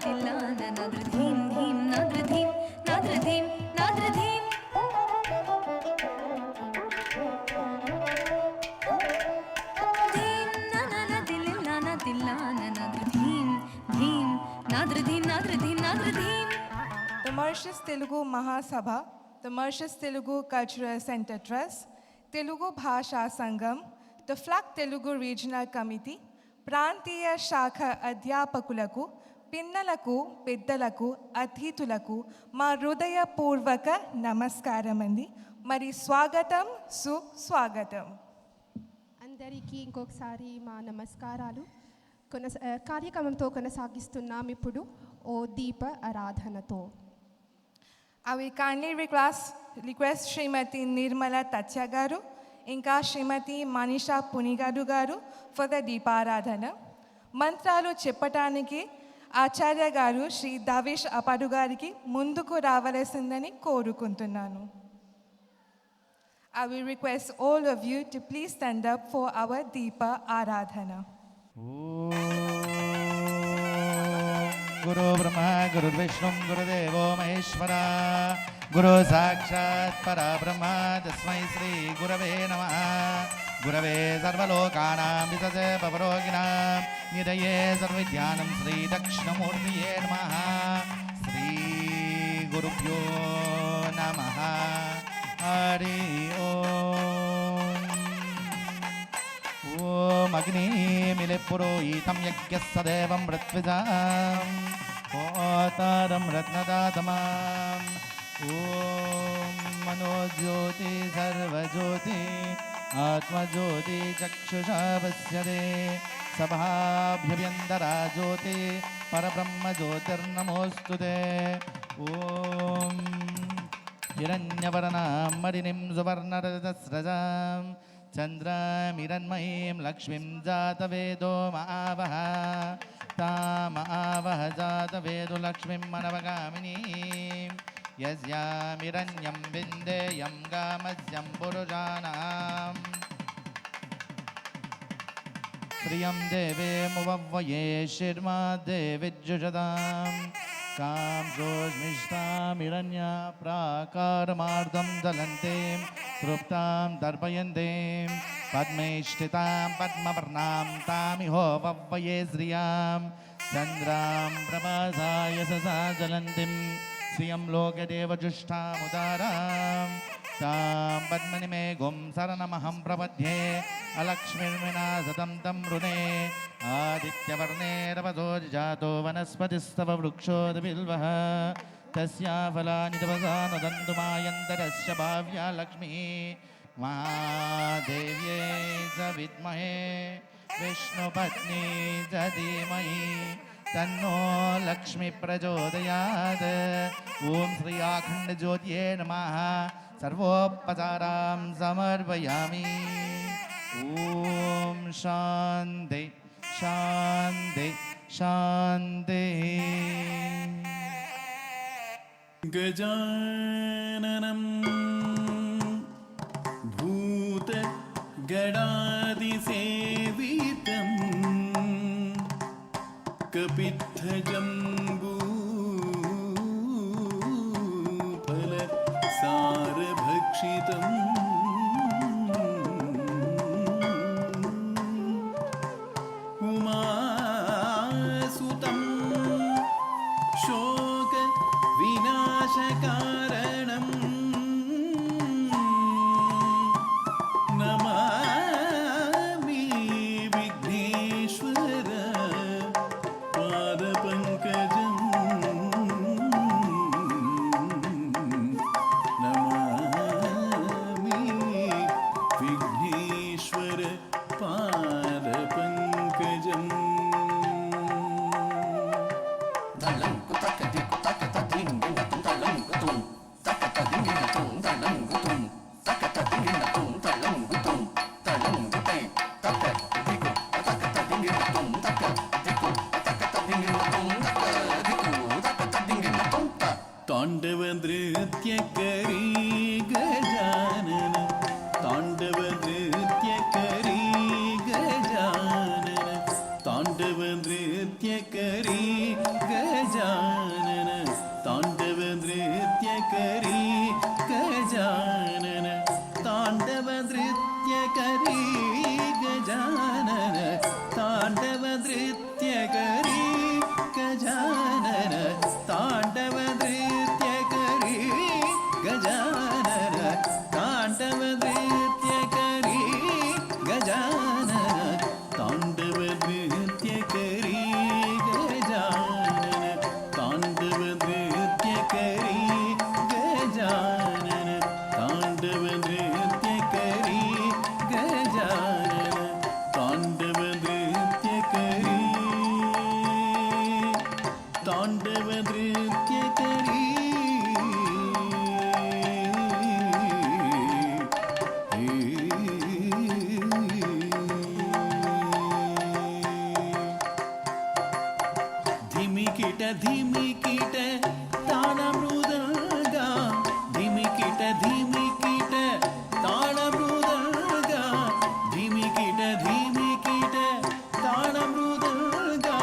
Thillana నద్రధీం ధీం నద్రధీం నద్రధీం నద్రధీం ధీం ననన Thillana Thillana నద్రధీం ధీం నద్రధీం నద్రధీం నద్రధీం. The Mauritius Telugu Mahasabha, the Mauritius Telugu Cultural Center Trust, Telugu Bhasha Sangam, the FLAC Telugu Regional Committee, ప్రాంతీయ శాఖ అధ్యాపకులకు, పిన్నలకు, పెద్దలకు, అతిథులకు మా హృదయపూర్వక నమస్కారం అండి. మరి స్వాగతం, సుస్వాగతం. అందరికీ ఇంకొకసారి మా నమస్కారాలు. కార్యక్రమంతో కొనసాగిస్తున్నాం ఇప్పుడు ఓ దీప ఆరాధనతో. I will kindly request శ్రీమతి నిర్మల తత్య గారు ఇంకా శ్రీమతి మనీషా పునిగాడు గారు ఫర్ ద దీపారాధన. మంత్రాలు చెప్పటానికి ఆచార్య గారు శ్రీ దవేష్ అపాడు గారికి ముందుకు రావలసిందని కోరుకుంటున్నాను. I will request all of you to please stand up for our Deepa Aradhana. गुरु ब्रह्मा गुरु विष्णु गुरुदेवो महेश्वरा गुरु साक्षात् परब्रह्म तस्मै श्री गुरवे नमः. गुरवे सर्वलोकानां वितते भवरोगिणां निधये सर्वविद्यानां श्री दक्षिणमूर्तये नमः. श्री गुरुभ्यो नमः. हरि ओम्. ओम अग्निमिले पुरोहितं यज्ञस्य देवं ऋत्विजां होतारं रत्नदातमाम्. ओम मनोज्योति सर्वज्योति आत्मज्योति चक्षुषा पश्यते सभाभ्यभ्यन्तरा ज्योति परब्रह्म ज्योतिर्नमोऽस्तुते. ओम हिरण्यवर्णां मणिं सुवर्णरजतस्रजां चन्द्रामिरण्मयीं लक्ष्मीं जातवेदो महावः तामावह जातवेदो लक्ष्मीं मनवगामिनीं यस्यामिरण्यं विन्देयं गामस्यं पुरुषाणां. श्रियं देवीमुपह्वये शिर्मा देवीज्जुषतां कां सोऽस्मिष्टामिरण्या प्राकारमार्धं दलन्तीं तृप्तां दर्पयन्तीं पद्मेष्ठितां पद्मवर्णां तामिहोपह्वये श्रियां चन्द्रां प्रभासाय ससा ज्वलन्तीं श्रियं लोकदेवजुष्टामुदारां तां पद्मनिमेघुं शरणमहं प्रपद्ये अलक्ष्मीर्विना सतं तं ऋणे. आदित्यवर्णे रवसो जातो वनस्पतिस्तव वृक्षोदबिल्वः तस्या फलानि तपसा नदन्तु मायन्तरस्य भाव्या लक्ष्मीः. महादेव्यै च विद्महे विष्णुपत्नी च धीमहि तन्नो लक्ष्मी प्रचोदयात्. ओम श्री अखंड ज्योतिये नमः. सर्वोपचारां समर्पयामि. ओम शान्ति शान्ति शान्ति. गजाननं भूतगणादिसेवितं कपित्थजम्बूफलसारभक्षितम् उमासुतं शोकविनाशकारणं नमामि विघ्नेश्वर पादपङ्कजं. नमामि विघ्नेश्वर पादपङ्कजम्. ताण्डव नृत्यकरी गजानन ताण्डव नृत्यकरी गजानन ताण्डव नृत्यकरी नृत्यकरी गजानन ताण्डव नृत्यकरी गजानन ताण्डव नृत्यकरी गजानन ताण्डव नृत्यकरी गजानन ताण्डव नृत्यकरी गजानन ताण्डव नृत्यकरी गजानन ताण्डव नृत्यकरी गजानन ताण्डव नृत्यकरी गजानन ताण्डव नृत्यकरी गजानन ताण्डव नृत्यकरी ताण्डव नृत्यकरी धिमिकिट धिमिकिट ताळमृदङ्गा धिमिकिट धिमिकिट ताळमृदङ्गा धिमिकिट धिमिकिट ताळमृदङ्गा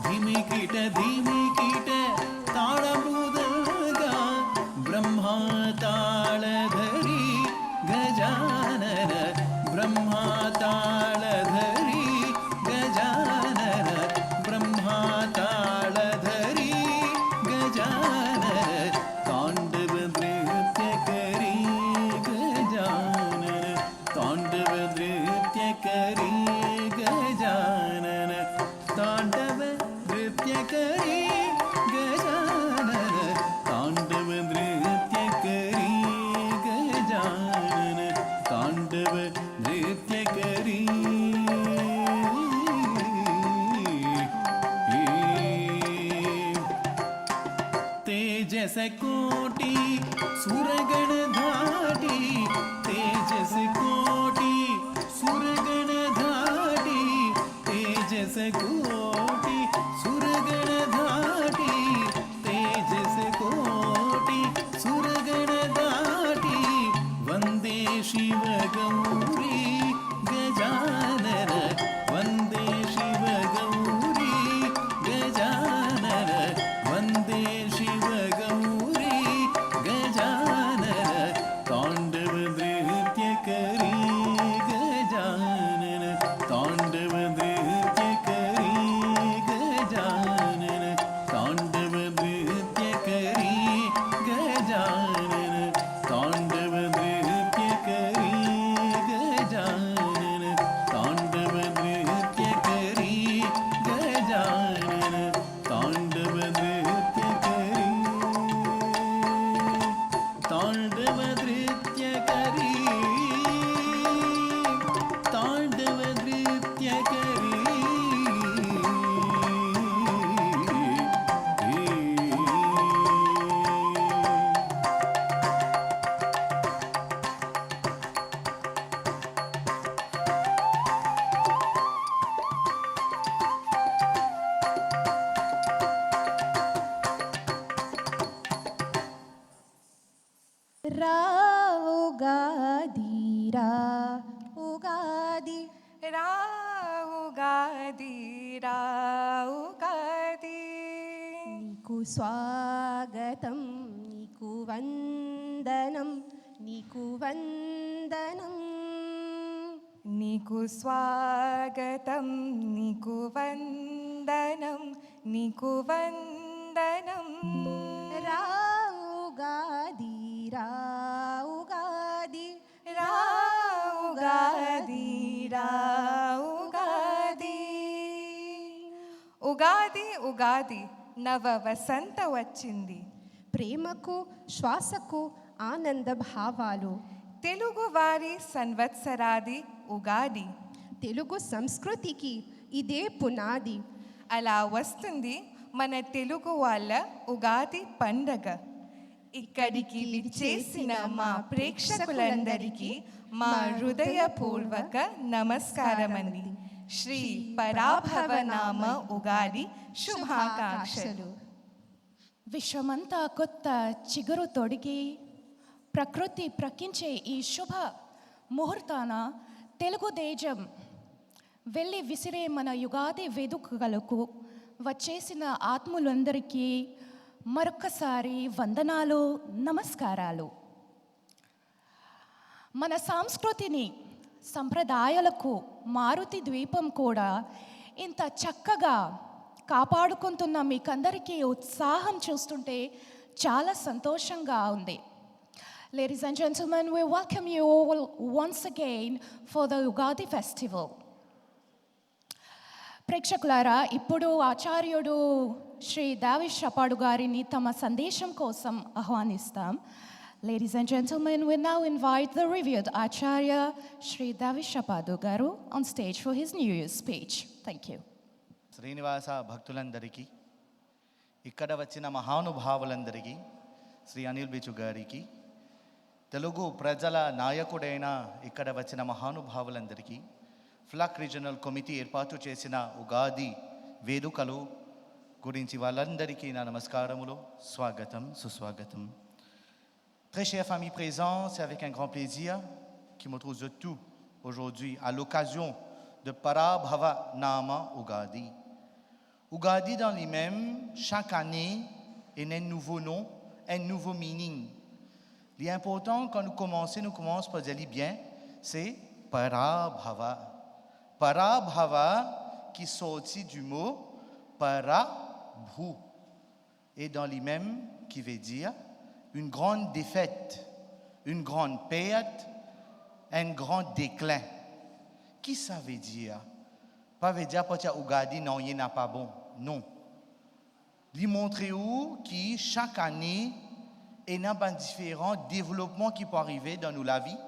धिमिकिट धिमिकिट ताळमृदङ्गा ब्रह्मा ताळधरी गजानन ब्रह्मा ताळधरी गजानन ब्रह्मा ताळधरी गजानन ताण्डव नृत्यकरी गजानन ताण्डव नृत्यकरी गजानन ताण्डव नृत्यकरी गजानन ताण्डव नृत्यकरी गजानन ताण्डव नृत्यकरी तेजस कोटि सुरगण धाटी तेजस कोटि सुरगण धाटी तेजस कोटि सुरगण धाटी तेजस कोटि सुरगण धाटी वन्दे शिव गौरी गजानन वन्दे शिव गौरी गजानन वन्दे शिव गौरी गजानन ताण्डव नृत्यकरी गजानन ताण्डव नृत्यकरी गजानन ताण्डव नृत्यकरी गजानन ताण्डव नृत्यकरी गजानन ताण्डव नृत्यकरी गजानन ताण्डव नृत्यकरी ताण्डव नृत्यकरी ताण्डव नृत्यकरी रा उगादी रा उगादी రావుగాది రావుగాది నీకు స్వాగతం నీకు వందనం నీకు వందనం నీకు స్వాగతం నీకు వందనం నీకు వందనం రా ఉగాది రా ఉగాది రావుగాది రావుగాది ఉగాది ఉగాది నవ వసంత వచ్చింది ప్రేమకు శ్వాసకు ఆనంద భావాలు తెలుగు వారి సంవత్సరాది ఉగాది తెలుగు సంస్కృతికి ఇదే పునాది అలా వస్తుంది మన తెలుగు వాళ్ళ ఉగాది పండగ ఇక్కడికి విచ్చేసిన మా ప్రేక్షకులందరికీ మా హృదయపూర్వక నమస్కారమండి శ్రీ పరాభవనామ ఉగాది శుభాకాంక్షలు విశ్వమంతా కొత్త చిగురు తొడిగి ప్రకృతి ప్రకించే ఈ శుభ ముహూర్తాన తెలుగు దేశం వెళ్ళి విసిరే మన యుగాది వేడుకలకు వచ్చేసిన ఆత్మలందరికీ మరొక్కసారి వందనాలు, నమస్కారాలు. మన సంస్కృతిని, సంప్రదాయాలకు మారుతి ద్వీపం కూడా ఇంత చక్కగా కాపాడుకుంటున్న మీకందరికీ ఉత్సాహం చూస్తుంటే చాలా సంతోషంగా ఉంది. Ladies and gentlemen, we welcome you all once again for the Ugadi festival. ప్రేక్షకులారా, ఇప్పుడు ఆచార్యుడు శ్రీ దావిష్ షపాడు గారిని తమ సందేశం కోసం ఆహ్వానిస్తాం. Ladies and gentlemen, we now invite the revered Acharya Sri Davish Shapadu Garu on stage for his New Year's speech. Thank you. Srinivasa భక్తులందరికీ, ఇక్కడ వచ్చిన మహానుభావులందరికీ, శ్రీ అనిల్ బిచు గారికి, తెలుగు ప్రజల నాయకుడైన ఇక్కడ వచ్చిన మహానుభావులందరికీ, ఫ్లక్ రీజనల్ కమిటీ ఏర్పాటు చేసిన ఉగాది వేడుకలు గురించి వాళ్ళందరికీ నా నమస్కారములు, స్వాగతం, సుస్వాగతం. Très chère famille présente, c'est avec un grand plaisir qui me trouve de tout aujourd'hui à l'occasion de Parabhava Nama Ugadi. Ugadi dans lui-même, chaque année, est un nouveau nom, un nouveau meaning. L'important quand nous commençons par dire bien, c'est Parabhava. Parabhava qui sortit du mot Parabhu. Et dans lui-même, qui veut dire une grande défaite, une grande perte, un grand déclin. Qui ça veut dire? Pas veut dire que Ugadi non, il n'est pas bon. Non. Lui montrer où qui chaque année il y a différents développements qui peuvent arriver dans nos la vie,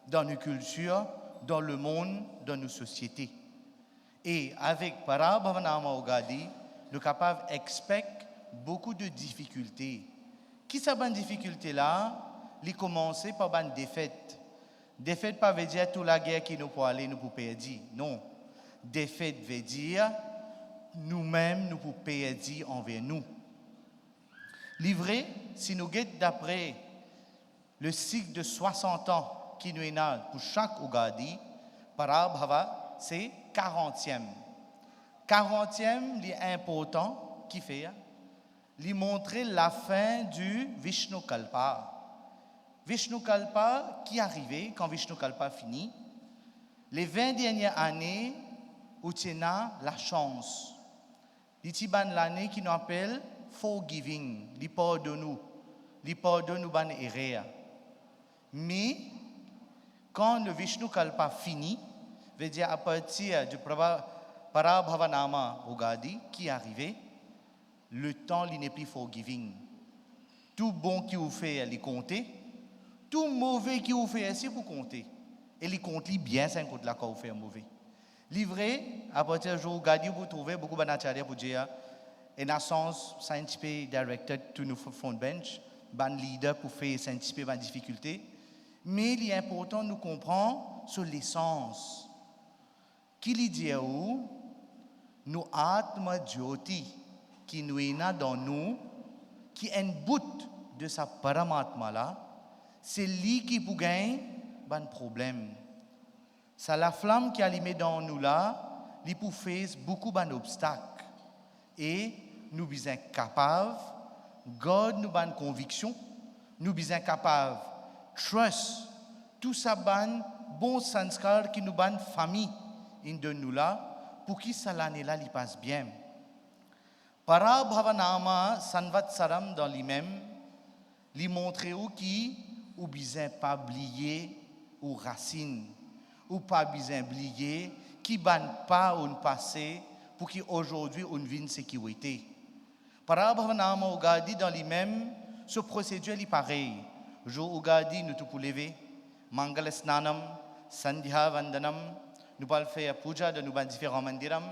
dans nos cultures, dans le monde, dans nos sociétés. Et avec Parabhava Nama Ugadi, nous sommes capables d'expecter beaucoup de difficultés. Qui ça bonne difficulté là? Il commence par une défaite. Défaite pas veut dire toute la guerre qui nous peut aller, nous pour perdre. Non. Défaite veut dire nous-mêmes nous pour perdre envers nous. Livré, si nous guettons d'après le cycle de 60 ans qui nous est là pour chaque Ugadi, Parabhava, c'est 40e. 40e, il est important, qui fait lui montrer la fin du Vishnu Kalpa. Vishnu Kalpa qui est arrivé, quand Vishnu Kalpa finit, les 20 dernières années où tu as la chance. L'itiban l'année qui nous appelle forgiving, li pardonne nous ban erreur. Mais quand le Vishnu Kalpa finit, veut dire à partir du Parabhava Nama Ugadi qui est arrivé, le temps il n'est plus forgiving. Tout bon qui vous fait, il compte. Tout mauvais qui vous fait, c'est pour compter. Et il compte bien, c'est un compte là quand vous faites mauvais. Livré, à partir du jour où vous trouvez beaucoup d'acharya pour dire, en essence, scientifique directeur tout nous font bench, ban leader pour faire scientifique ban difficulté. Mais il est important de nous comprendre sur l'essence. Qui lui dit où nous atma jyoti qui nous est dans nous, qui est un bout de sa paramatma là, c'est lui qui peut gagner un problème. C'est la flamme qui est allumée dans nous là, il peut faire beaucoup d'obstacles. Et nous sommes capables, God nous a une conviction, nous sommes capables, trust, tout ça bon sanskar qui nous a une famille de nous là, pour qui ça l'année là, il passe bien. Parabhava Nama Sanvatsaram dans lui-même, lui montrer où qui, ou besoin pas oublier, ou racine, ou pas besoin oublier, qui ban pas un passé, pour qu'aujourd'hui on vive une sécurité. Parabhava Nama Ugadi dans lui-même, ce procédure est pareil. Jour Ugadi, nous tout pour lever, Mangala Snanam, Sandhya Vandanam, nous pouvons faire puja de nous différents mandiram,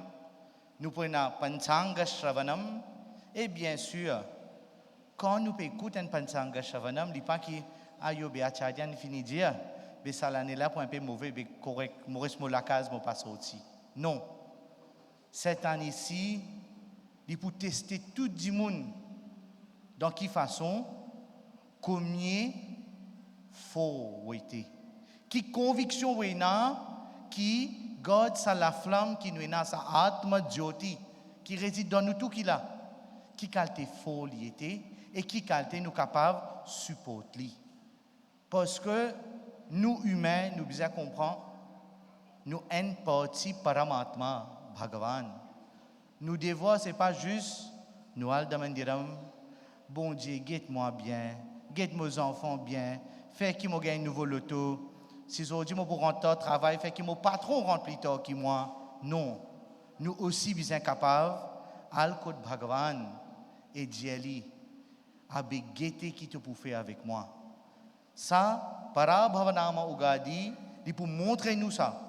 nous pouvons faire Panchanga Shravanam, et bien sûr, quand nous écoutons un Panchanga Shravanam, il n'y a pas qui ayo be acharya fini dire, be ça l'année là pour un peu mauvais, be correct, Maurice Molakaz m'a pas sorti. Non. Cette année-ci, il faut tester tout le monde. Dans quelle façon, combien faut waiter. Qui conviction est qui God sa la flamme qui nous est sa atma jyoti qui réside dans nous tout qu'il a, qui qualité folie était et qui qualité nous capables de supporter. Parce que nous humains, nous besoin comprendre, nous en partie Paramatma, Bhagavan. Nous devoir, ce n'est pas juste, nous allons demander, bon Dieu, guette-moi bien, guette mes enfants bien, fais qu'ils me gagnent un nouveau loto. Si aujourd'hui, je pour rentrer au travail, fait que mon patron rentre plus tard que moi. Non. Nous aussi, bien capables, Al-Kod Bhagavan et Djeli, avec gaieté qui te peut faire avec moi. Ça, Parabhavanama Ugadi, il pour montrer nous ça,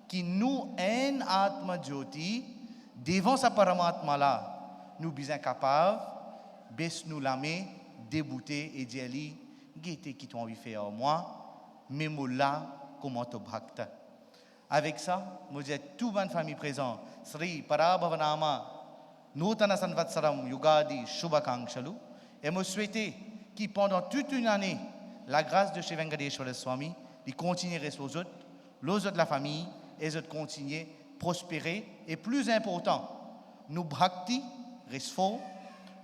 que nous, en Atma Jyoti, devant sa Paramatma là, nous bien capables, baisse nous la main, débouter et Djeli, gaieté qui t'ont envie de faire moi. Mais là, comment te bhakta. Avec ça, moi j'ai toute ma famille présente. Sri Parabhavanama, Nutana Sanvatsaram Yugadi Shubhakangshalu. Et me souhaiter que pendant toute une année, la grâce de Shri Venkateshwara Swami, il continuerait sur les autres de la famille, et les autres continuer prospérer. Et plus important, nous bhakti reste fort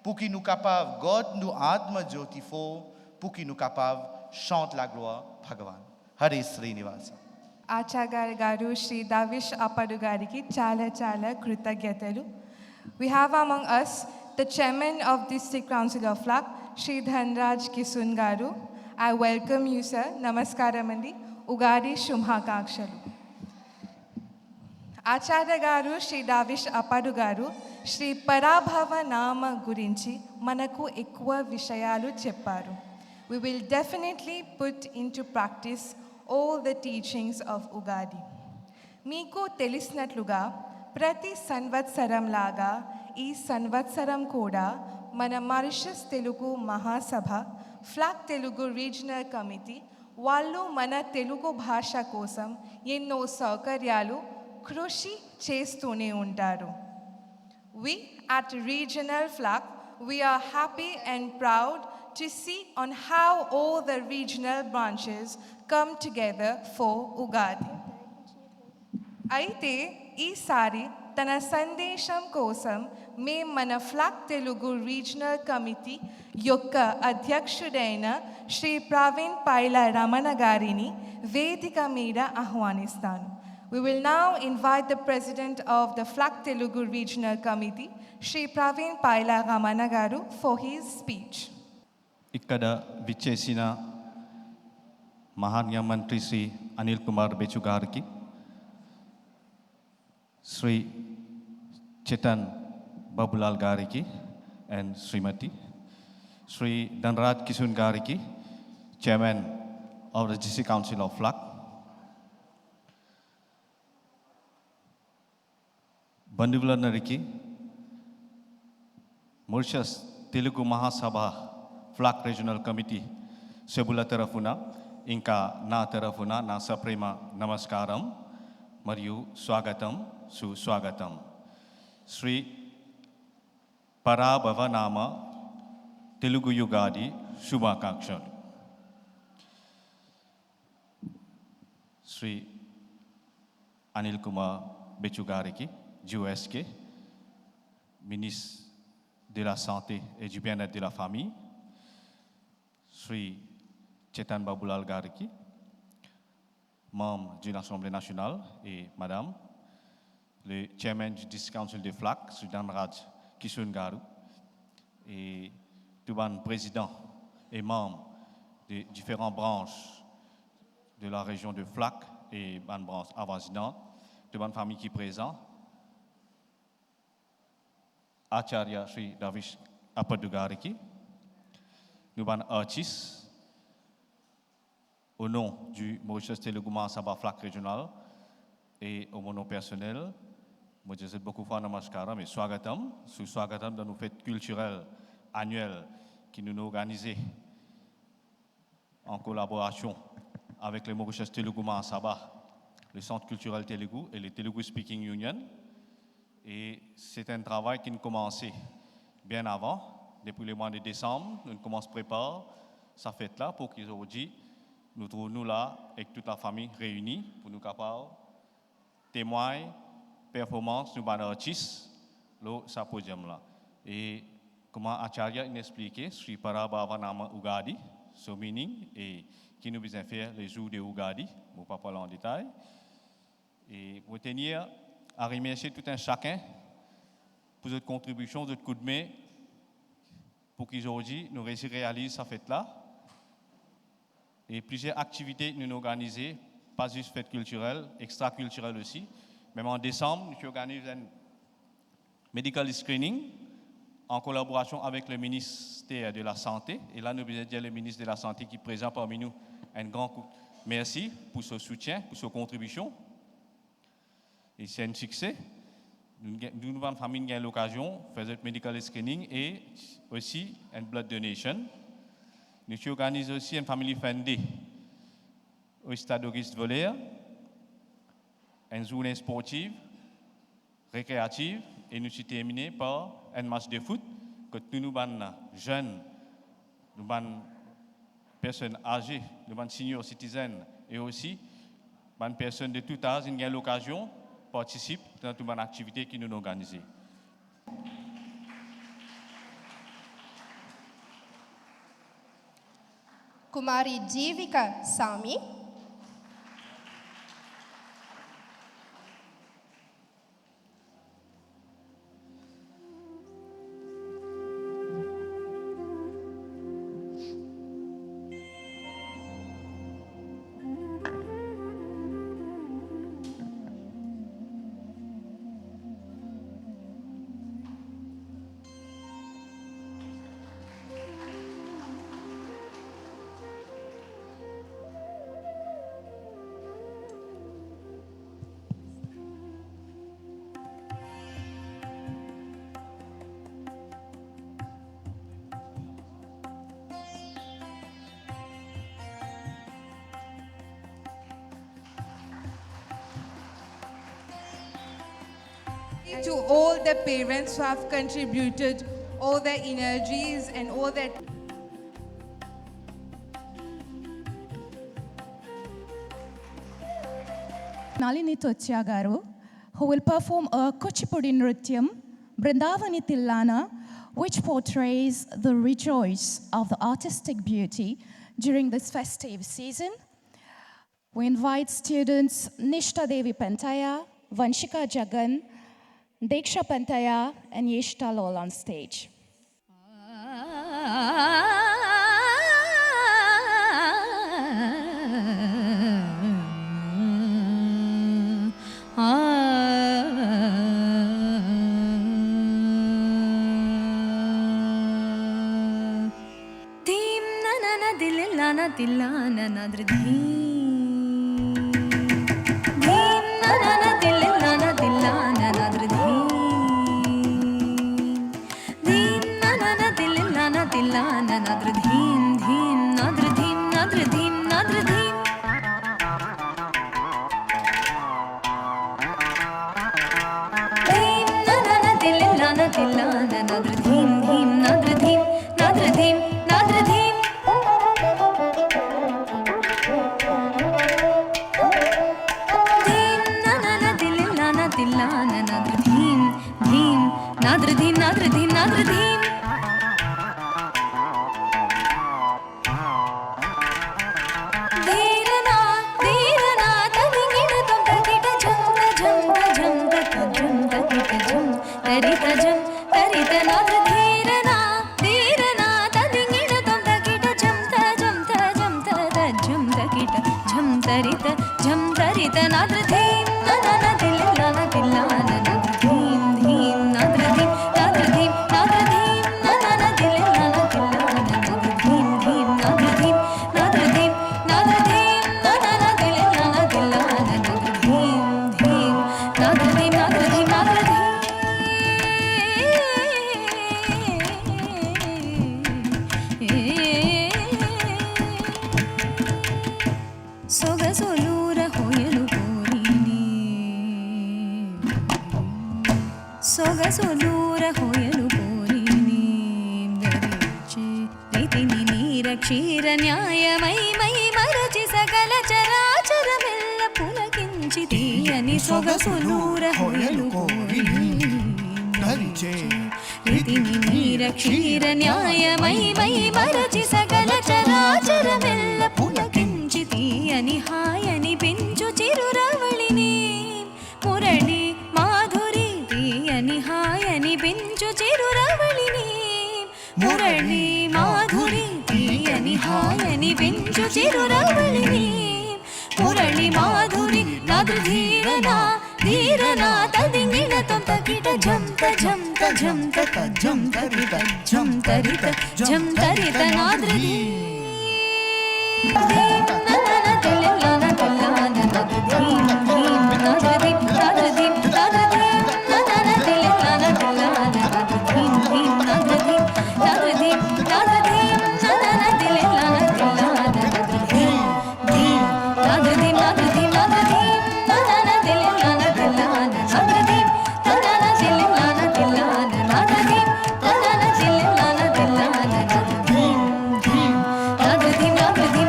pour qu'ils nous capables, God nous atma jyoti fort, pour qu'ils nous capables chante la gloire Bhagavan. Hare Srinivasa. Acharya Garu Sri Davish Apadu Gariki Chala Chala Krutagyatalu. We have among us the chairman of District Council of FLAC, Sri Dhanraj Kisun Garu. I welcome you, sir. Namaskaramandi. Ugadi Shumhakakshalu. Acharya Garu Sri Davish Apadu Garu Sri Parabhava Nama Gurinchi Manaku Ekwa Vishayalu Chepparu. We will definitely put into practice all the teachings of Ugadi. Meeku telisnatluga prati sanvatsaram laga ee sanvatsaram koda mana Mauritius Telugu Mahasabha FLAC Telugu Regional Committee వాళ్ళు మన తెలుగు భాష కోసం ఎన్నో సౌకర్యాలు కృషి చేస్తూనే ఉంటారు. We at Regional FLAC, we are happy and proud to see on how all the regional branches come together for Ugadi. అయితే ఈసారి తన సందేశం కోసం మేము మన ఫ్లాక్ తెలుగు రీజనల్ కమిటీ యొక్క అధ్యక్షుడైన శ్రీ ప్రవీణ్ పైల రమణ గారిని వేదిక మీద ఆహ్వానిస్తాను. We will now invite the president of the FLAC Telugu Regional Committee, Shri Praveen Paila Ramana Garu, for his speech. ఇక్కడ విచ్చేసిన మహాన్య మంత్రి శ్రీ అనిల్ కుమార్ బెచు గారికి, శ్రీ చేతన్ బాబులాల్ గారికి అండ్ శ్రీమతి, శ్రీ ధనరాజ్ కిషన్ గారికి, chairman of the district council of Flacq, బంధువులందరికీ Mauritius Telugu Mahasabha Flacq regional committee సభ్యుల తరఫున ఇంకా నా తరఫున నా సప్రేమ నమస్కారం మరియు స్వాగతం సుస్వాగతం. శ్రీ పరాభవనామ తెలుగు యుగాది శుభాకాంక్షలు. శ్రీ అనిల్ కుమార్ బెచు గారికి, GOSK, ministre de la Santé et du Bien-être de la Famille, Sri Chetan Babulal Gariki, membre de l'Assemblée nationale, et Madame, le chairman du District Council de FLAC, Sri Dhanraj Kisun Garu, et tout le président et membre des différentes branches de la région de FLAC et une branche avoisinante, toute la famille qui est présente, Acharya Sri Davish Apadu Gariki, nous sommes artistes au nom du Mauritius Telugu Mahasabha FLAC régional et au mon nom personnel. Moi, je sais beaucoup de namaskaram et swagatam, sous swagatam dans nos fêtes culturelles annuelles qui nous organisons en collaboration avec le Mauritius Telugu Mahasabha, le Centre culturel Telugu et le Telugu Speaking Union. Et c'est un travail qui nous commençait bien avant, depuis le mois de décembre. Nous commençons à préparer sa fête-là pour qu'aujourd'hui, nous trouvons là avec toute la famille réunie pour nous capables témoigner, performance, nous sommes artistes lo sapojam là. Et comme Acharya a expliqué, Sri Parabhava Nama Ugadi, son meaning, et qui nous vient faire les jours de Ugadi, je ne vais pas parler en détail. Et pour tenir à remercier tout un chacun pour votre contribution, votre coup de main, pour qu'aujourd'hui nous réalisons cette fête-là. Et plusieurs activités nous organisons, pas juste fête culturelle, extra-culturelle aussi. Même en décembre, nous organisons un medical screening en collaboration avec le ministère de la Santé. Et là, nous voulons dire le ministre de la Santé qui est présent parmi nous. Un grand coup. Merci pour ce soutien, pour sa contribution. Et c'est un succès. Nous, en famille, avons l'occasion de faire notre medical screening et aussi une blood donation. Nous organisons aussi une family fun day au stade Auguste Voller, une journée sportive, récréative, et nous sommes terminés par un match de foot que nous sommes jeunes, nous sommes personnes âgées, nous sommes senior citizens et aussi des personnes de tout âge qui ont l'occasion de participer dans toute activité que nous organisons. Kumari Jivika Sami. To all the parents who have contributed all their energies and all their Nalini Tochya garu, who will perform a Kuchipudi Nrityam, Brindavani Tillana, which portrays the rejoice of the artistic beauty during this festive season. We invite students Nishta Devi Pantaya, Vanshika Jagan, Deksha Pantaya, and Yeshta Lol on stage. Dim na na na dililana dilana nadridhim. Dim na na na dililana dilana nadridhim. Dim na na na dililana dilana nadridhim. Dhim nadridhim nadridhim nadridhim. Dim na na na dililana dilana nadridhim. Dhim nadridhim nadridhim nadridhim. Dim na na na dililana dilana nadridhim. Dhim nadridhim nadridhim nadridhim. Dheerana dheerana tadingina tam takita jam takita jam tarita jam tarita nadra dheerana dheerana tadingina tam takita jam takita jam tarita nadra dheem na na na dililana dilana nadra dheem dheem nadra dheem nadra dheem nadra dheem na na na dililana dilana nadra dheem dheem nadra dheem nadra dheem nadra dheem na na na dililana dilana nadra dheem dheem nadra dheem nadra dheem nadra సొగసొలూర హొయలు కోరిని సొగసొలూర హొయలు కోరిని ధరించి రీతిని నీరక్షీర న్యాయమై my మరచి సకల చరాచరమెల్ల పులకించి తీయని సొగసొలూర హొయలు కోరిని పరిచే రీతిని మీర క్షీర న్యాయమై my మరచి సకల చరాచరమెల్ల పులకించి తీయని హాయని పెంచు చిరురవళిని మురళి మాధురి తీయని హాయని పెంచు చిరురవళిని మురళి మాధురి తీయని హాయని పెంచు చిరురవళిని మురళి మాధురి నాదు ధీరనా ధీరనా తదింగిన తొంతకిట ఝంత ఝంత ఝంత ఝం తరిత ఝం తరిత ఝం తరిత నాద్రది ననన తెల్లన తెల్లన నదధీం ధీం నాద్రది నాద్రది నాద్రది ననన తెల్లన తెల్లన నదధీం ధీం నాద్రది నాద్రది నాద్రది ననన తెల్లన తెల్లన నదధీం ధీం నాద్రది నాద్రది నాద్రది ననన తెల్లన తెల్లన నాద్రది ననన తెల్లన తెల్లన నాద్రది ననన తెల్లన తెల్లన నదధీం ధీం నాద్రది నాద్రది నాద్రది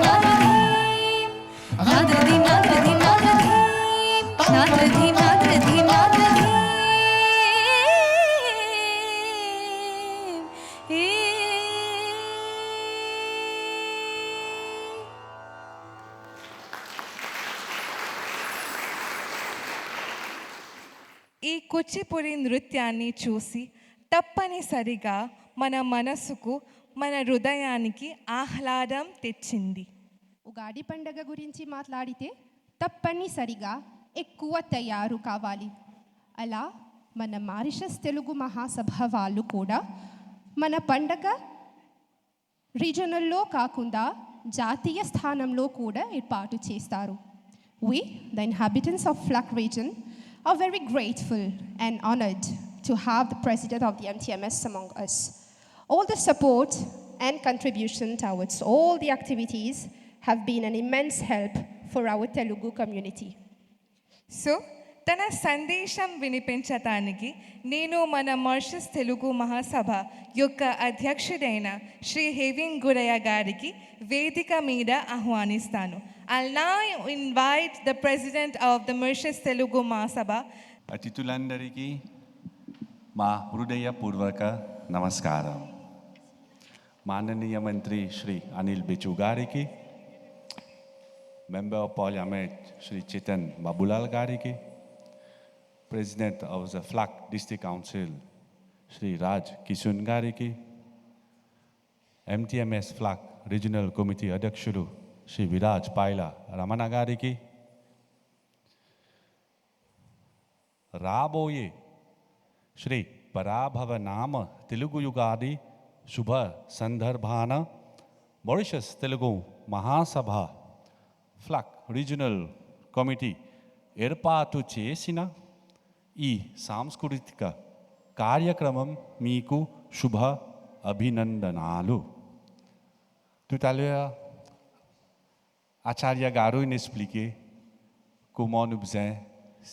నాద్రది నాద్రది నాద్రది నాద్రది నాద్రది ఈ కూచిపూడి నృత్యాన్ని చూసి తప్పనిసరిగా మన మనసుకు మన హృదయానికి ఆహ్లాదం తెచ్చింది. ఉగాది పండగ గురించి మాట్లాడితే తప్పనిసరిగా ఎక్కువ తయారు కావాలి. అలా మన మారిషస్ తెలుగు మహాసభ వాళ్ళు కూడా మన పండగ రీజనల్లో కాకుండా జాతీయ స్థానంలో కూడా ఏర్పాటు చేస్తారు. We, the inhabitants of Flak region, are very grateful and honored to have the president of the MTMS among us. All the support and contribution towards all the activities have been an immense help for our Telugu community. So తన సందేశం వినిపించటానికి నేను మన Mauritius Telugu మహాసభ యొక్క అధ్యక్షుడైన శ్రీ హేవిన్ గురయ్య గారికి వేదిక మీద ఆహ్వానిస్తాను. I'll now invite the president of the Mauritius Telugu Mahasabha. అతిథులందరికీ మా హృదయపూర్వక నమస్కారం. మాననీయ మంత్రి శ్రీ అనిల్ బిచు గారికి, member of parliament Shri Chetan Babulal గారికి, president of the Flacq district council Shri Raj Kishan గారికి, ఎంటీఎంఎస్ ఫ్లాక్ రీజనల్ కమిటీ అధ్యక్షుడు శ్రీ విరాజ్ పాయల రమణ గారికి, రాబోయే శ్రీ పరాభవనామ తెలుగు యుగాది శుభ సందర్భాన Mauritius Telugu Mahasabha Flacq regional committee ఏర్పాటు చేసిన ఈ సాంస్కృతిక కార్యక్రమం మీకు శుభ అభినందనాలు. Tout à l'heure, Acharya Garu nous expliquait comment nous faisons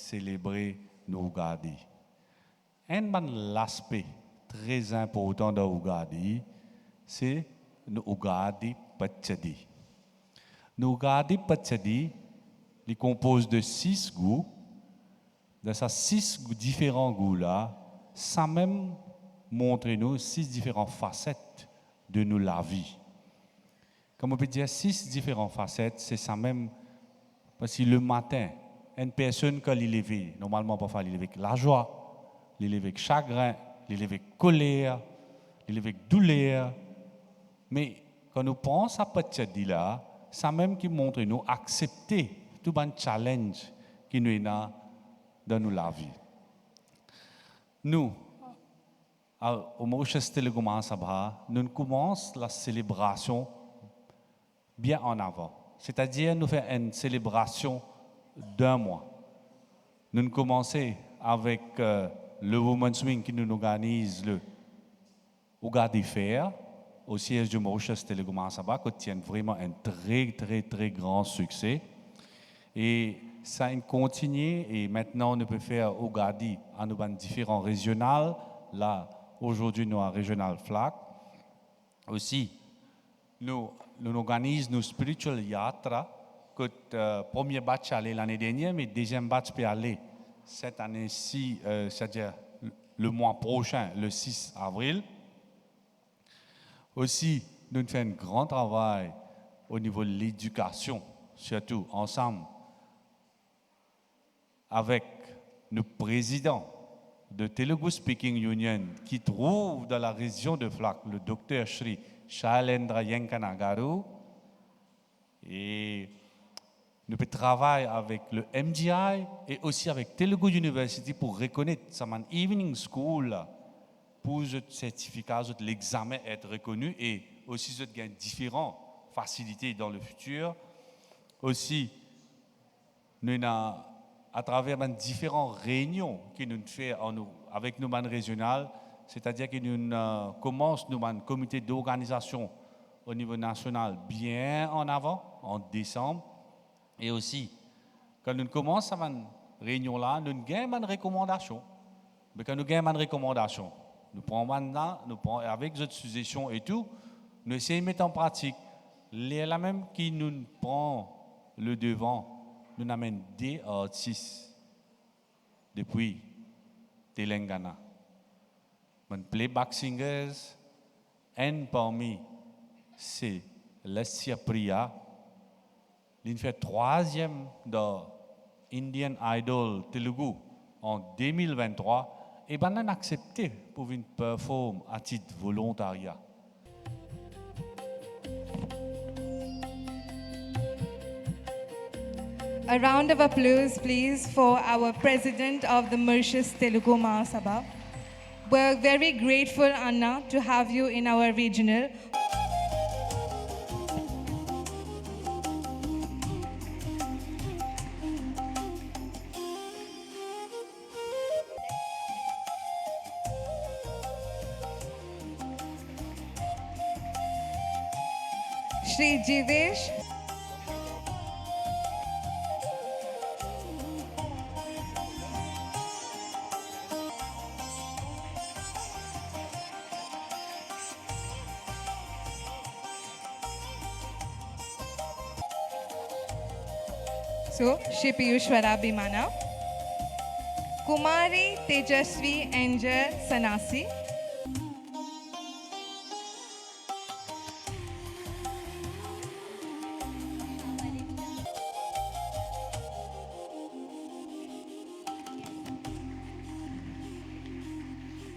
célébrer nos Ugadi. Un l'aspect très important de Ugadi, c'est le Ugadi Pachadi. Le Ugadi Pachadi, il compose de 6 goûts. De ces 6 différents goûts-là, ça même montre nous 6 différentes facettes de nous la vie. Comme on peut dire 6 différentes facettes, c'est ça même, parce que le matin, une personne quand il lève, normalement parfois il lève avec la joie, il lève avec chagrin, il lève avec colère, il lève avec douleur. Mais quand nous pensons à Pachadi là, ça même qui montre nous accepter tout un challenge qui nous est dans nous la vie. Nous, au Mauritius Telugu Mahasabha, nous commençons la célébration bien en avant. C'est-à-dire, nous faisons une célébration d'un mois. Nous commençons avec le Women's Wing qui nous organise le Ugadi Fair au siège du Mauritius Telugu Mahasabha, qui tient vraiment un très, très, très grand succès. Et ça a continué, et maintenant, on peut faire Ugadi en différents régionales. Là, aujourd'hui, nous avons un régional FLAC. Aussi, nous organisons nos spiritual yatra, que premier batch allait l'année dernière, mais deuxième batch peut aller cette année-ci, c'est-à-dire le mois prochain, le 6 avril. Aussi, nous faisons un grand travail au niveau de l'éducation, surtout ensemble avec le président de Telugu Speaking Union qui trouve dans la région de Flak, le docteur Shri Shailendra Yankana Garu. Et nous pouvons travailler avec le MGI et aussi avec Telugu University pour reconnaître ça evening school pour ce certificat, l'examen être reconnu et aussi ce gain différentes facilités dans le futur. Aussi, nous avons à travers différentes réunions que nous faisons avec nos bandes régionales, c'est-à-dire que nous commençons nos comité d'organisation au niveau national bien en avant, en décembre. Et aussi, quand nous commençons cette réunion-là, nous avons une recommandation. Mais quand nous avons une recommandation, nous prenons maintenant, nous prenons avec cette suggestion et tout, nous essayons de mettre en pratique. La même qui nous prend le devant, nous amène des artistes depuis Telangana. Mon playback singers, et parmi c'est Lesya Priya. Il fait troisième dans Indian Idol Telugu en 2023 et ben a accepté pour une performance à titre volontariat. A round of applause, please, for our president of the Mauritius Telugu Mahasabha. We're very grateful, Anna, to have you in our regional. Shri Jivesh. So, Shri Piyushwara Bhimana. Kumari Tejasvi Angel Sanasi.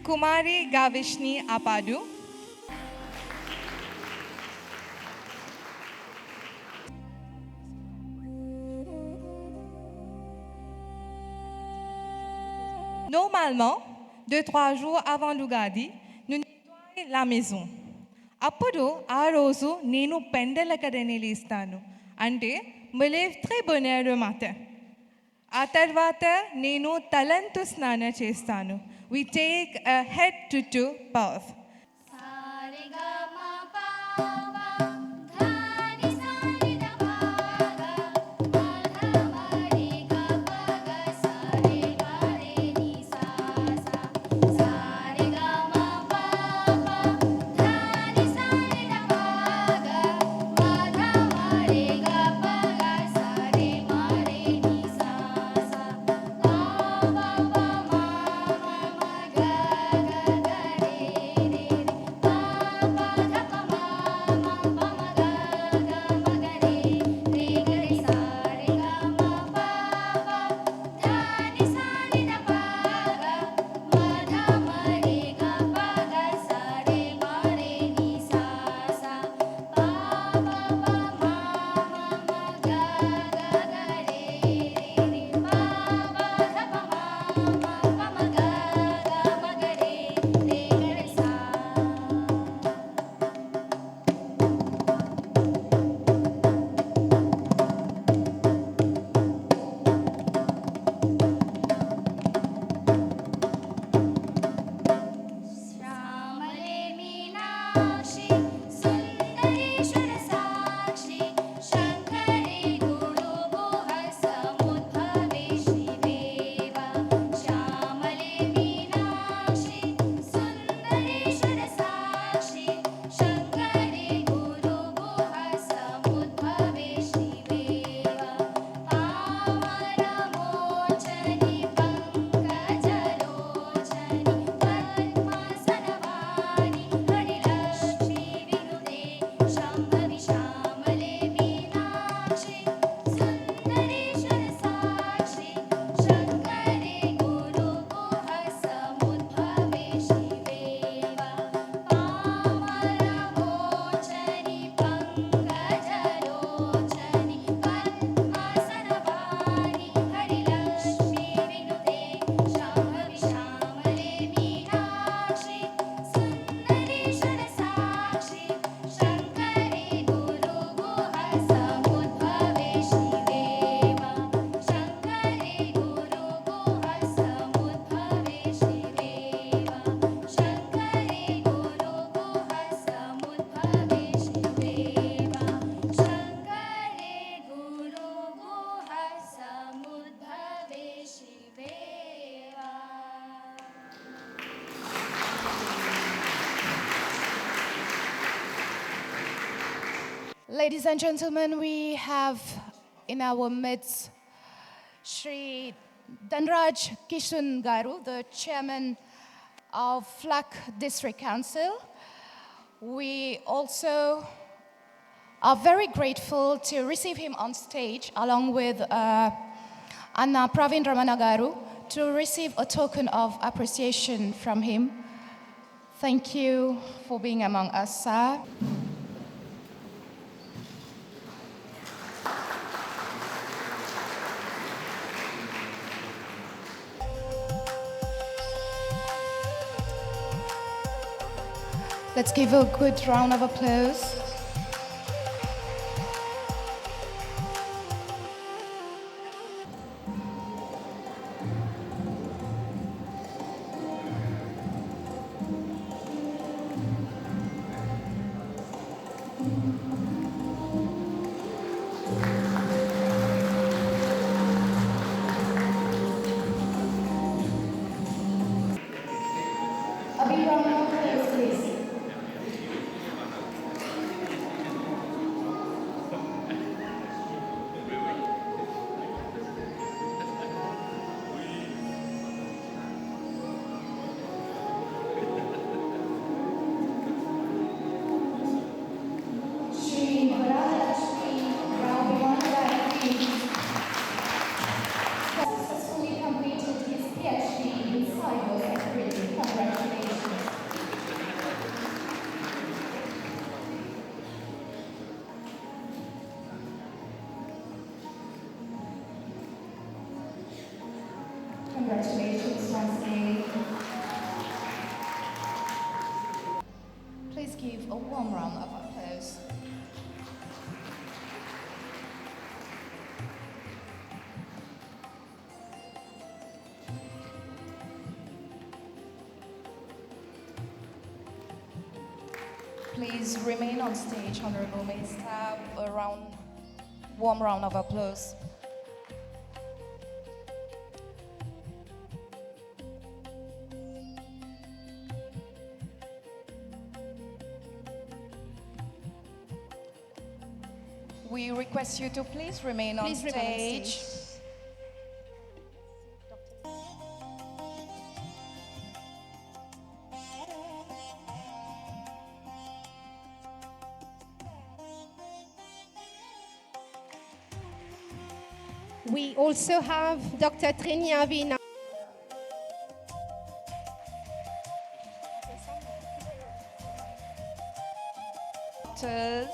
Kumari Gavishni Apadu. Normalement, 2-3 jours avant l'Ugadi, nous nettoyons la maison. అప్పుడు ఆ రోజు నేను పెండలకడని లేస్తాను అంటే మలేవ్ త్రే బొనేరు మాట ఆ తర్వాత నేను తలంటు స్నాన చేస్తాను we take a head to toe bath. Ladies and gentlemen, we have in our midst Shri Dhanraj Kishun Garu, the chairman of FLAC District Council. We also are very grateful to receive him on stage along with Anna Pravin Ramana Garu to receive a token of appreciation from him. Thank you for being among us, sir. Let's give a good round of applause. A big round of applause, please. Shri Varalakshmi Raghunandan successfully completed his PhD in cybersecurity. Congratulations. Congratulations once again. Please give a warm round of applause. Please remain on stage, Honorable Minister. Warm round of applause. We request you to please remain on Please remain on stage. stage. We also have Dr. Triniavi. Doctors,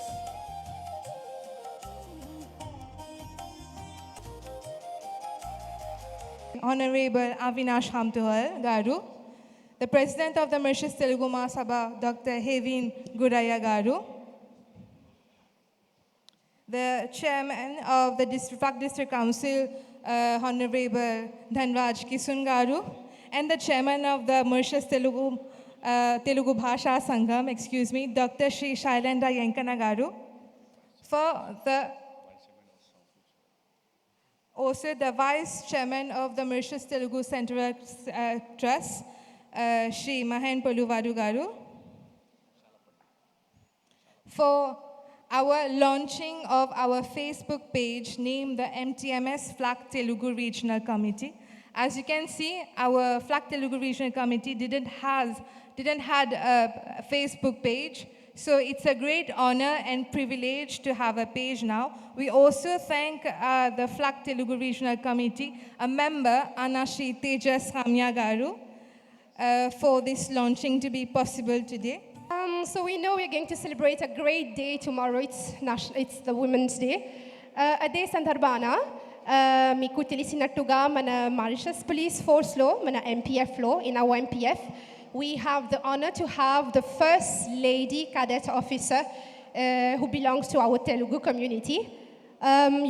Honorable Avinash Hamtuhal Garu, the President of the Mauritius Telugu Mahasabha, Dr. Hevin Guraya Garu, the Chairman of the FLAC District Council, Honorable Dhanraj Kishun Garu, and the Chairman of the Mauritius Telugu Bhasha Sangham, Dr. Shri Shailendra Yenkana Garu, for the also the Vice Chairman of the Mauritius Telugu Central Trust, Shri Mahen Poluvadu Garu, for our launching of our Facebook page named the MTMS FLAC Telugu Regional Committee. As you can see, our FLAC Telugu Regional Committee didn't have a Facebook page. So it's a great honor and privilege to have a page now. We also thank the FLAC Telugu Regional Committee, a member, Anna Shri Tejas Ramya Garu, for this launching to be possible today. So we know we're going to celebrate a great day tomorrow. It's the Women's Day. Ade sandarbana మీకు తెలిసినట్టుగా మన Mauritius Police Force లో మన MPF లో in our MPF we have the honor to have the first lady cadet officer who belongs to our Telugu community.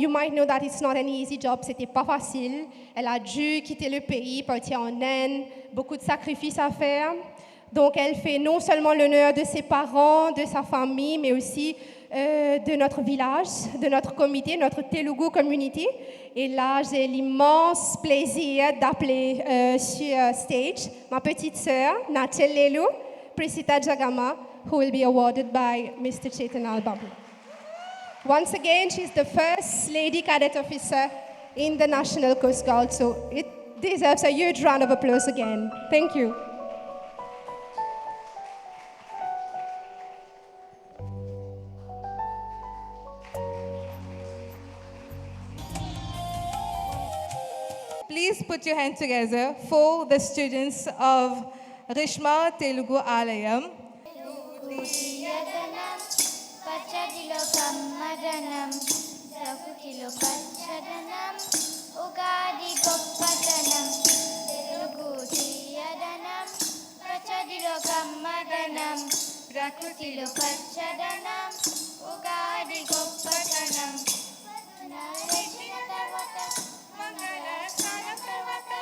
You might know that it's not an easy job, c'était pas facile. Elle a dû quitter le pays, partir en Inde, beaucoup de sacrifices à faire. Donc elle fait non seulement l'honneur de ses parents, de sa famille, mais aussi de notre village, de notre comité, notre Telugu community. Et là, j'ai l'immense plaisir d'appeler sur stage ma petite sœur, Nachel Lelu, Prisita Jagama, who will be awarded by Mr. Chetan Albabu. Once again, she's the first lady cadet officer in the National Coast Guard, so it deserves a huge round of applause again. Thank you. Please put your hands together for the students of Rishma Telugu Alayam. తీయదనం పచ్చడిలో కమ్మదనం ప్రకృతిలో పచ్చదనం ఉగాది గొప్పదనం తెలుగు తీయదనం పచ్చడిలో కమ్మదనం ప్రకృతిలో పచ్చదనం ఉగాది గొప్పదనం వేసిన తర్వాత మంగళ స్నానం తర్వాత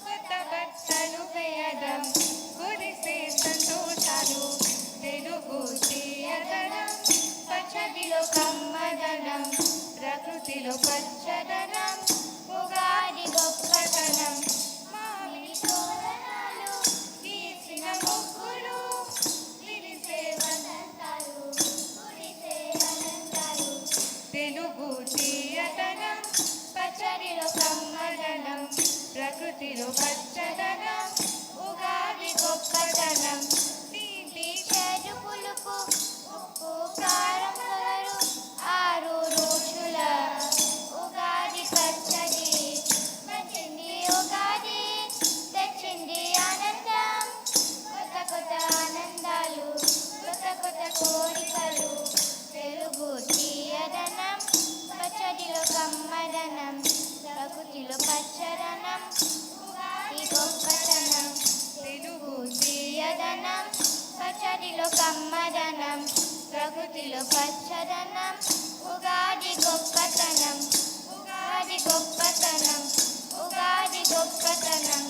కొత్త బట్టలు వేయడం కురిసే సంతోషాలు తెలుగు తీయదనం పచ్చడిలో కమ్మదనం ప్రకృతిలో పచ్చదనం ఉగాది గొప్పదనం మామిడి తోరణాలు తీసిన ముగ్గులు విరిసే వసంతాలు కురిసే ఆనందాలు తెలుగు తీయదనం పచ్చడిలో కమ్మదనం ప్రకృతిలో పచ్చదనం ఉగాది గొప్పదనం తీపి చేదు పులుపు ఉప్పు కారం కలరు 6 రోజుల ఉగాది పచ్చడి వచ్చింది ఉగాది తెచ్చింది ఆనందం కొత్త కొత్త ఆనందాలు కొత్త కొత్త కోరికలు తెలుగు తీయదనం పచ్చడిలో కమ్మదనం ప్రకృతిలో పచ్చదనం ఉగాది గొప్పదనం తెలుగు తీయదనం పచ్చడిలో కమ్మదనం ప్రకృతిలో పచ్చదనం ఉగాది గొప్పదనం ఉగాది గొప్పదనం ఉగాది గొప్పదనం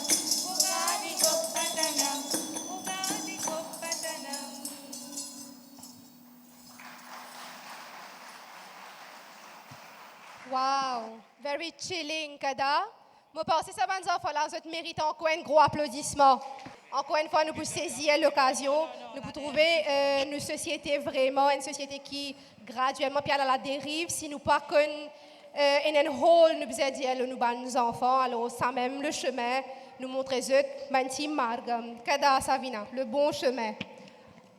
ఉగాది గొప్పదనం ఉగాది గొప్పదనం. Wow, very chilling, Kada. Moi, pensez ça, mes enfants, là, vous méritez encore un gros applaudissement. Encore une fois, nous pouvons saisir l'occasion, nous pouvons trouver une société vraiment, une société qui graduellement puis à la dérive, si nous pas qu'on in un hall, nous pouvons dire, nous nos enfants, alors ça même le chemin, nous montrer eux, manti margam, Kada Savina, le bon chemin.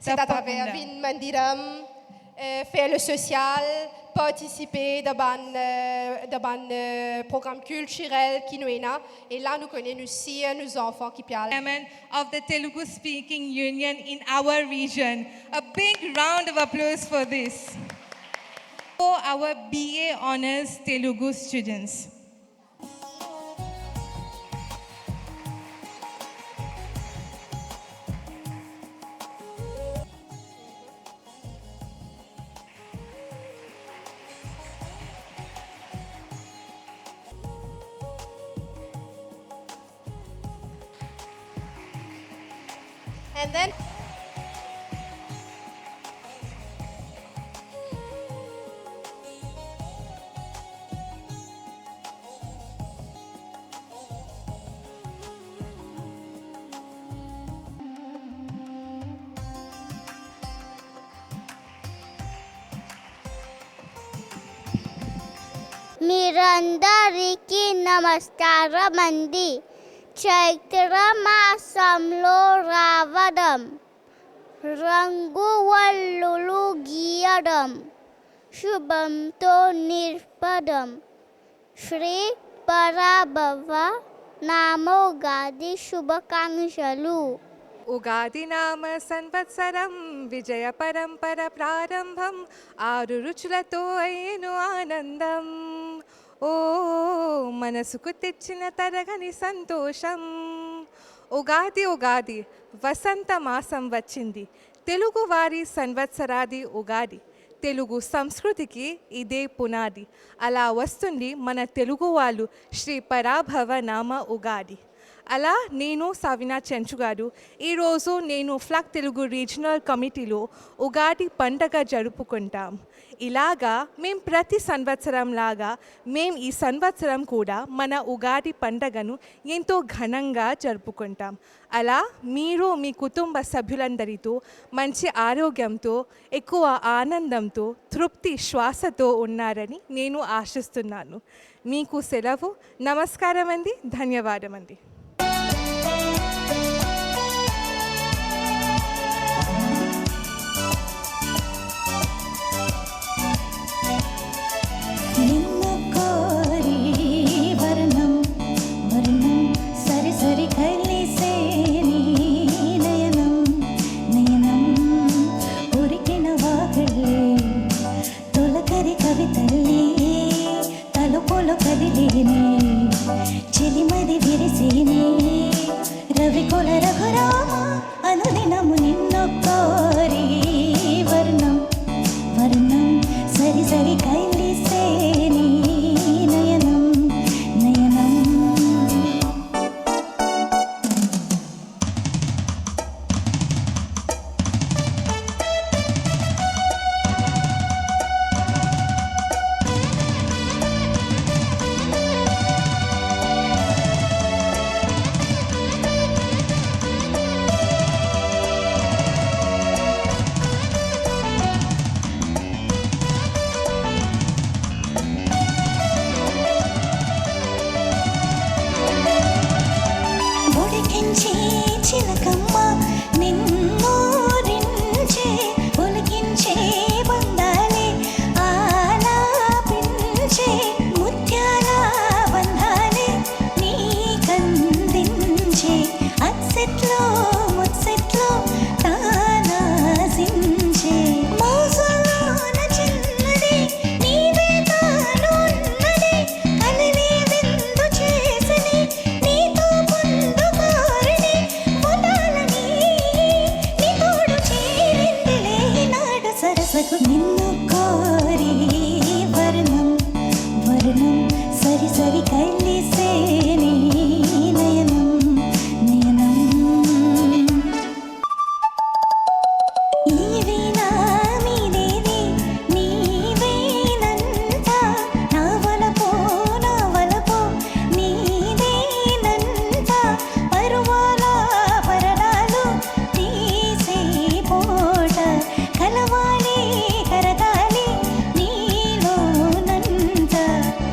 C'est à travers Vin Mandiram, faire le social, participer dans un programme culturel qui nous est là. Et là, nous connaissons aussi nos enfants qui parlent. Chairman of the Telugu Speaking Union in our region. A big round of applause for this. For our BA Honours Telugu students. And then మీరందరికీ నమస్కారమండి. చైత్ర మాసంలో రావడం, రంగు వల్లులు గీయడం, శుభంతో నింపడం. శ్రీ పరాభవ నామోగాది శుభాకాంక్షలు. ఉగాది నామ సంవత్సరం విజయ పరంపర ప్రారంభం 6 రుచులతో అయ్యేను ఆనందం. ఓ మనసుకు తెచ్చిన తరగని సంతోషం. ఉగాది ఉగాది వసంత మాసం వచ్చింది. తెలుగువారి సంవత్సరాది ఉగాది. తెలుగు సంస్కృతికి ఇదే పునాది. అలా వస్తుంది మన తెలుగు వాళ్ళు శ్రీ పరాభవ నామ ఉగాది. అలా నేను సవినా చెంచు గారు ఈరోజు నేను ఫ్లక్ తెలుగు రీజనల్ కమిటీలో ఉగాది పండగ జరుపుకుంటాం. ఇలాగా మేము ప్రతి సంవత్సరం లాగా మేము ఈ సంవత్సరం కూడా మన ఉగాది పండగను ఎంతో ఘనంగా జరుపుకుంటాం. అలా మీరు మీ కుటుంబ సభ్యులందరితో మంచి ఆరోగ్యంతో, ఎక్కువ ఆనందంతో, తృప్తి శ్వాసతో ఉన్నారని నేను ఆశిస్తున్నాను. మీకు సెలవు. నమస్కారం అండి. ధన్యవాదం అండి. చెలిమది విరిసేనే రవికుల రఘురామ అనుదినము నిన్ను కోరి వర్ణం వర్ణం సరి సరి కైలిసేని నయనం నయనం. చిలకమ్మ నిన్నూరించే ఒలికించే బంధాలే ఆలాపించే ముత్యాల బంధాలే నీకందించే అత్సెట్లో ముత్సెట్లో తానాసించే మోసలోన చిన్నది నీవే తాను ఉన్నది అలనే విందు చేసని నీతో పొందు కోరిని పొందాలని నీ తోడు చేరిందిలే నాడు సరసకు నిన్ను కోరి వర్ణం వర్ణం సరి సరి కైలిసేని నయనం నయనం. ఈ వీణా మీదేది నీవేనంట నా వలపో నీదేనంట పరువాల పరడాలు తీసే పోట కలవాలి కరగాలి నీలోనంట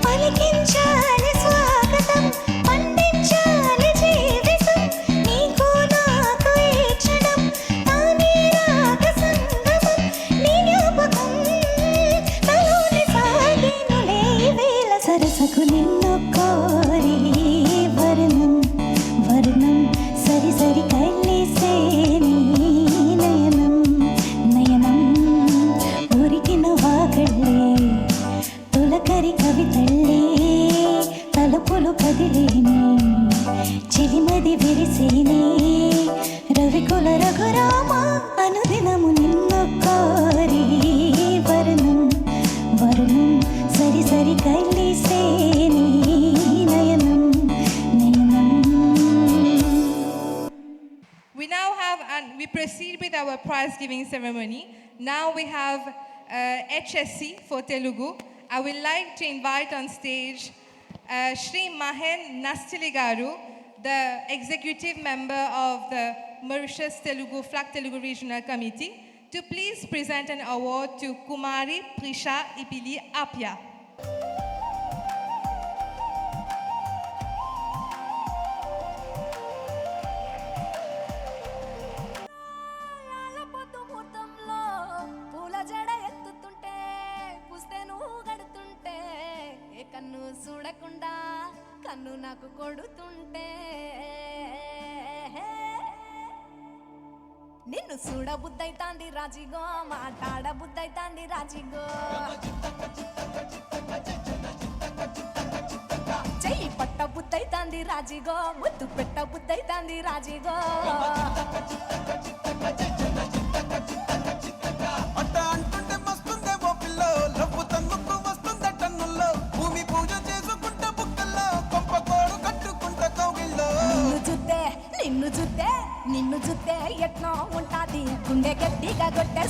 పలికించాలి స్వాగతం పండించాలి జీవితం నీకు నాకు ఇచ్చడం తానే రాగ సంగమం నీ జ్ఞాపకం నాలోని సాగినులే వేళ సరసకు నిన్ను కోరి వర్ణం వర్ణం సరి సరి కైలిసేని నయనం నయనం. ఊరికిన వాగళ్ళే తొలకరి కవితళ్ళే తలుపులు కదిలేని చెలిమది విరిసేనే రవికుల రఘురామ అనుదినము నిన్ను కోరి వర్ణం వర్ణం సరి సరి కైలిసేని నయనం నయనం. We now have, and we proceed with our prize giving ceremony. Now we have HSC for Telugu. I would like to invite on stage Shri Mahen Nastili Garu, the executive member of the Mauritius Telugu Flak Telugu Regional Committee, to please present an award to Kumari Prisha Ipili Apya. పూల జడ ఎత్తుతుంటే పుస్తే నువ్వు గడుతుంటే ఏ కన్ను చూడకుండా కన్ను నాకు కొడుతుంటే నిన్ను చూడ బుద్ధైతాంది రాజిగో మాట్లాడ బుద్ధైతాంది రాజిగో చెయ్యి పట్ట బుద్ధైతాంది రాజిగో ముద్దు పెట్ట బుద్ధైతాంది రాజిగో అట్ట అంటుంటే మస్తుందే ఓ పిల్లో లవ్వు తన్నుకు వస్తుందే టన్నుల్లో భూమి పూజ చేసుకుంటే బుక్కల్లో కొంప కోడు కట్టుకుంటే కౌగిల్లో నిన్ను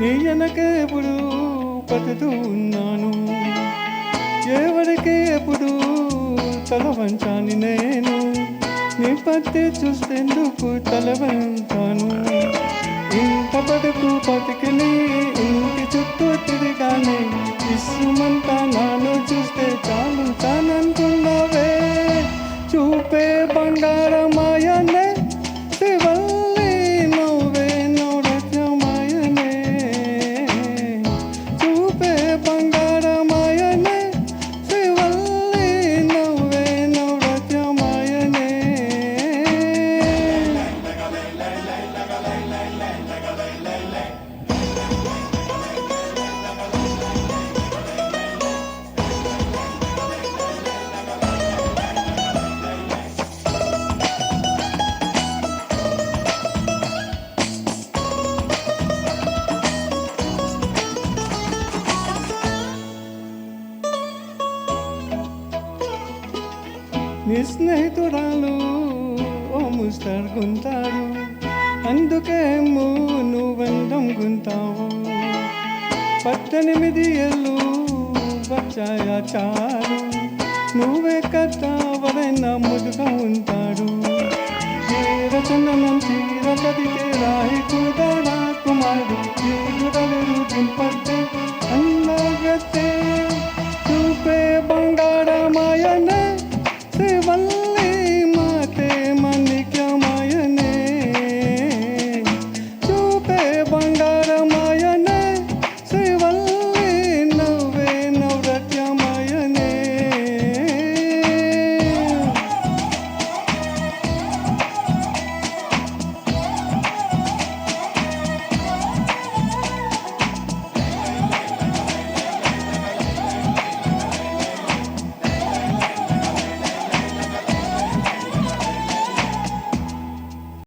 నీ వెనకే ఎప్పుడు పడుతూ ఉన్నాను, ఎవరికి ఎప్పుడు తల వంచాని నేను, నీ పత్తి చూస్తేందుకు తల వంచాను. ఇంత బతుకు బతికిని ఇంటి చుట్టూ తిరిగానే, ఇసుమంతా నాను చూస్తే చాలు చాలనుకున్నావే. చూపే బంగారమాయనే శివల్లి నువ్వే నవరత్నమాయనే, చూపే బంగారమాయనే శివల్లి నువ్వే నవరత్నమాయనే. నీ స్నేహితురాలు ఓ ముస్తర్ గుంటారు, అందుకేమో నువ్వెండం గుంటావు. 18 ఏళ్ళు వచ్చాయా చాలు, నువ్వే కదా ఎవరైనా ముదుగా ఉంటాడు. చందనం చీర కదితే రాయి కూడా కుమారు, దింపట్టే అన్నగతే